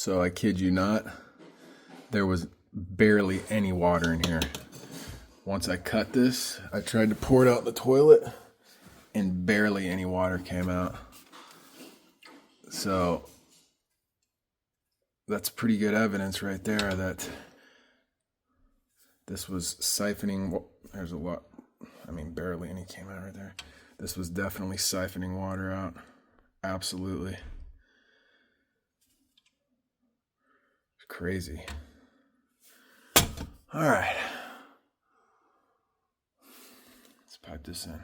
So I kid you not, there was barely any water in here. Once I cut this, I tried to pour it out in the toilet and barely any water came out. So that's pretty good evidence right there that this was siphoning. There's a lot, I mean, barely any came out right there. This was definitely siphoning water out. Absolutely. It's crazy. All right. Let's pipe this in.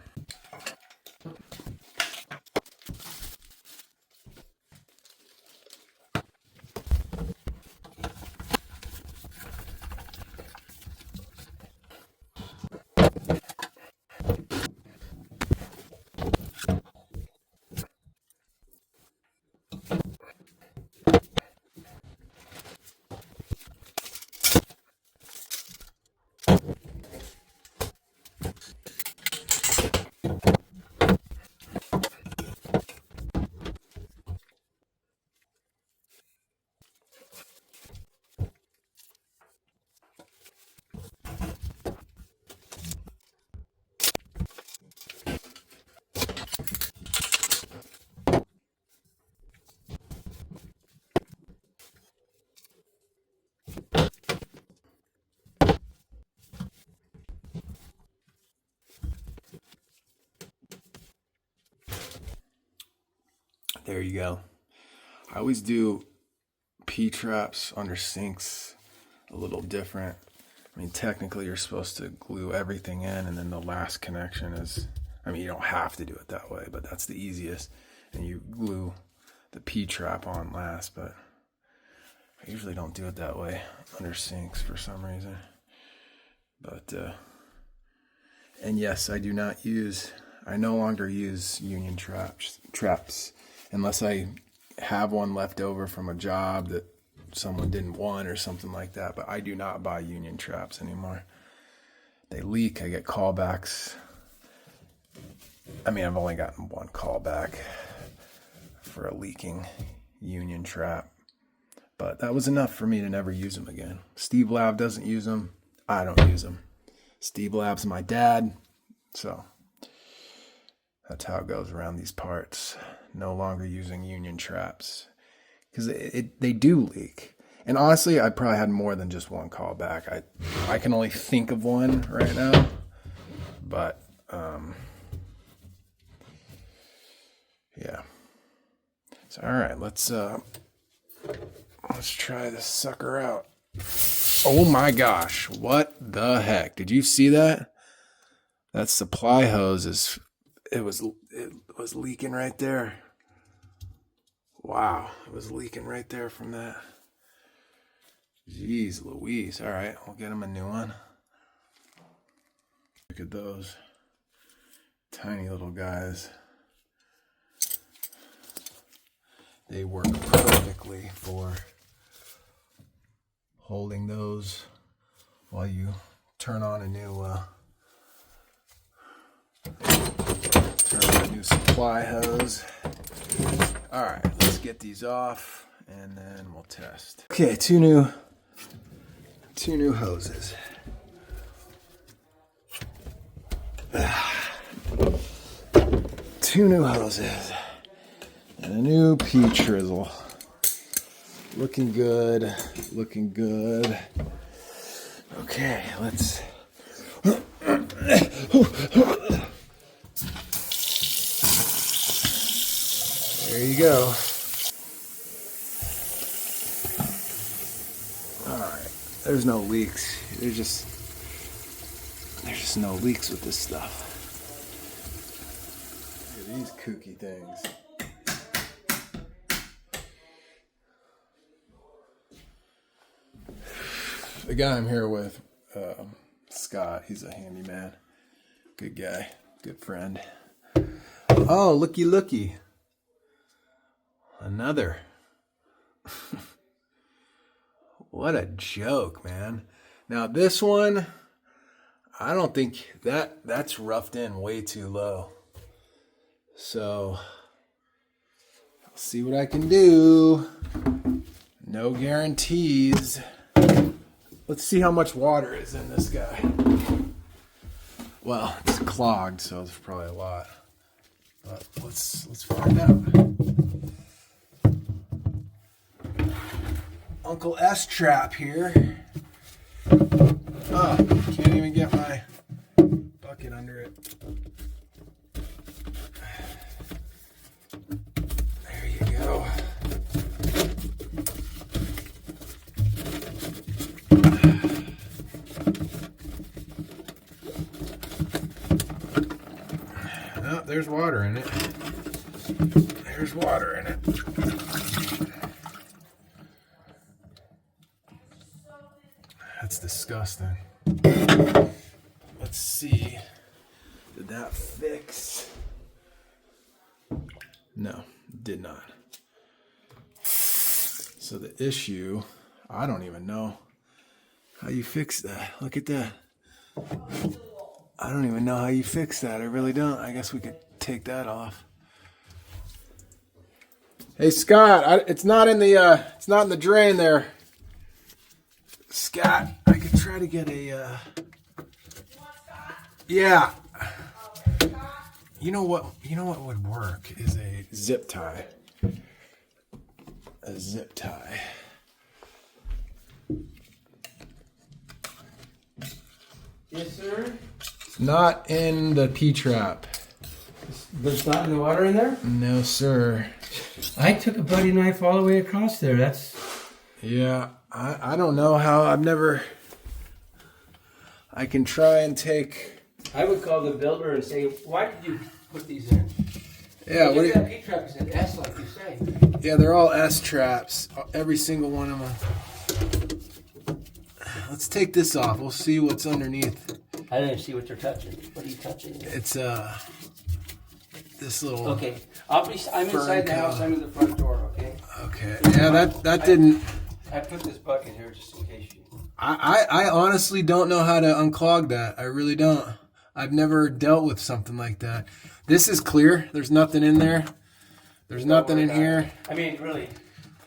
There you go. I always do P-traps under sinks a little different. I mean, technically you're supposed to glue everything in and then the last connection is, I mean, you don't have to do it that way, but that's the easiest. And you glue the P-trap on last, but I usually don't do it that way under sinks for some reason. But, and yes, I no longer use union traps unless I have one left over from a job that someone didn't want or something like that. But I do not buy union traps anymore. They leak. I get callbacks. I mean, I've only gotten one callback for a leaking union trap. But that was enough for me to never use them again. Steve Lab doesn't use them. I don't use them. Steve Lab's my dad. So that's how it goes around these parts. No longer using union traps because they do leak. And honestly, I probably had more than just one callback. I can only think of one right now, but yeah. So all right, let's try this sucker out. Oh my gosh, what the heck? Did you see that? That supply hose it was leaking right there. Wow, it was leaking right there from that. Jeez Louise. All right, we'll get him a new one. Look at those tiny little guys. They work perfectly for holding those while you turn on a new supply hose. All right, let's get these off and then we'll test. Okay, two new hoses. Two new hoses and a new P-trizzle. Looking good, looking good. Okay, let's. There you go. All right, there's no leaks. There's just no leaks with this stuff. Look at these kooky things. The guy I'm here with, Scott, he's a handyman. Good guy, good friend. Oh, looky. Another. What a joke, man. Now this one, I don't think that's roughed in way too low. So I'll see what I can do. No guarantees. Let's see how much water is in this guy. Well, it's clogged, so there's probably a lot. But let's find out. Uncle S trap here. Oh, can't even get my bucket under it. There you go. Oh, there's water in it. There's water in it. That's disgusting. Let's see. Did that fix? No, it did not. So the issue, I don't even know how you fix that. Look at that. I don't even know how you fix that. I really don't. I guess we could take that off. Hey Scott, it's not in the drain there. Scott, I could try to get a yeah. You know what would work is a zip tie. A zip tie. Yes, sir. Not in the P-trap. There's not in the water in there? No, sir. I took a buddy knife all the way across there. That's... Yeah, I don't know how. I can try and take... I would call the builder and say, why did you put these in? Yeah, what do you... That P-trap is an S, like you say. Yeah, they're all S traps. Every single one of them. Let's take this off. We'll see what's underneath. I didn't even see what you're touching. What are you touching? It's this little. Okay, I'm inside the house. I'm in the front door. Okay. Okay. Yeah, that didn't. I put this bucket here just in case you. I honestly don't know how to unclog that. I really don't. I've never dealt with something like that. This is clear. There's nothing in there. There's nothing in here. I mean, really,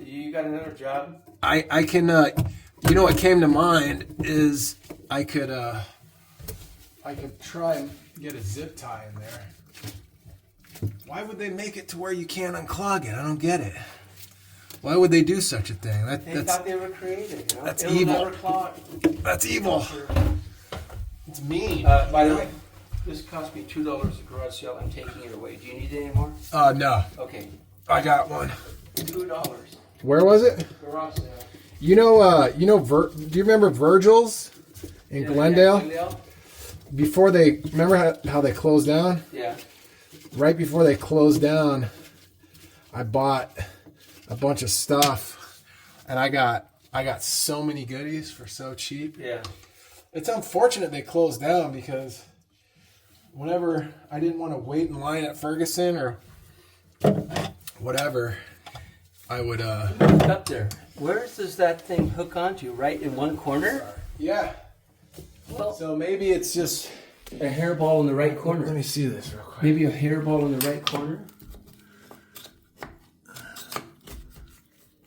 you got another job? I can. You know what came to mind is I could try and get a zip tie in there. Why would they make it to where you can't unclog it? I don't get it. Why would they do such a thing? They thought they were creative. You know? That's evil. That's evil. It's mean. By the way, this cost me $2 at garage sale. I'm taking it away. Do you need it anymore? No. Okay. I got one. $2. Where was it? Garage sale. Do you remember Virgil's in Glendale? Glendale? Before remember how they closed down? Yeah. Right before they closed down, I bought a bunch of stuff, and I got so many goodies for so cheap. Yeah. It's unfortunate they closed down because whenever I didn't want to wait in line at Ferguson or whatever, I would Look up there. Where does that thing hook onto? Right in one corner? Yeah. Well, So maybe it's just. a hairball in the right corner. Let me see this real quick. Maybe a hairball in the right corner.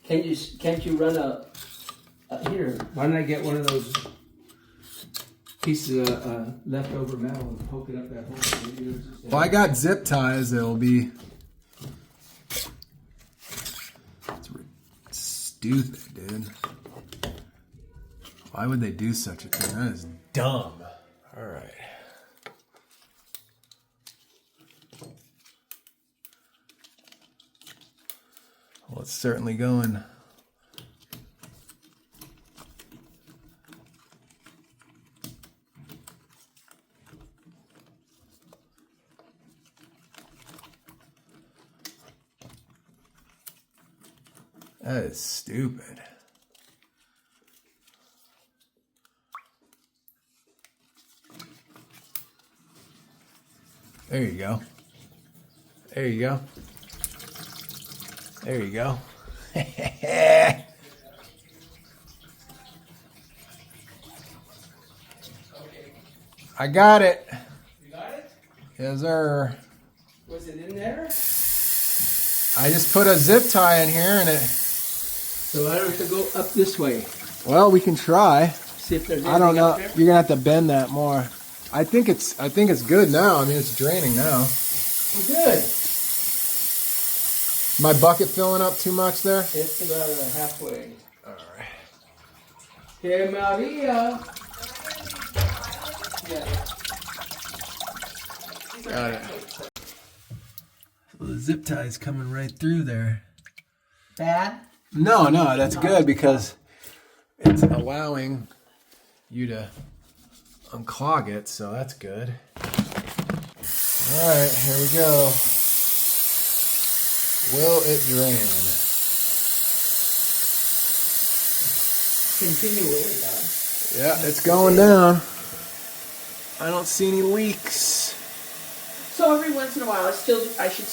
Can't you run a here? Why don't I get one of those pieces of leftover metal and poke it up that hole? Maybe there's just Well, I got zip ties. It'll be. It's stupid, dude. Why would they do such a thing? That is dumb. All right. Well, it's certainly going. That is stupid. There you go. There you go. There you go. I got it. You got it? Yes, sir. Was it in there? I just put a zip tie in here and it So I don't have to go up this way. Well, we can try. See if there's anything I don't know. up there. You're gonna have to bend that more. I think it's good now. I mean, it's draining now. Well, good. My bucket filling up too much there? It's about halfway. All right. Hey, Maria. Yeah. Got it. The zip tie's coming right through there. Bad? No, that's good because it's allowing you to unclog it, so that's good. All right, here we go. Will it drain? Continually down. Yeah, it's going down. I don't see any leaks. So every once in a while, I should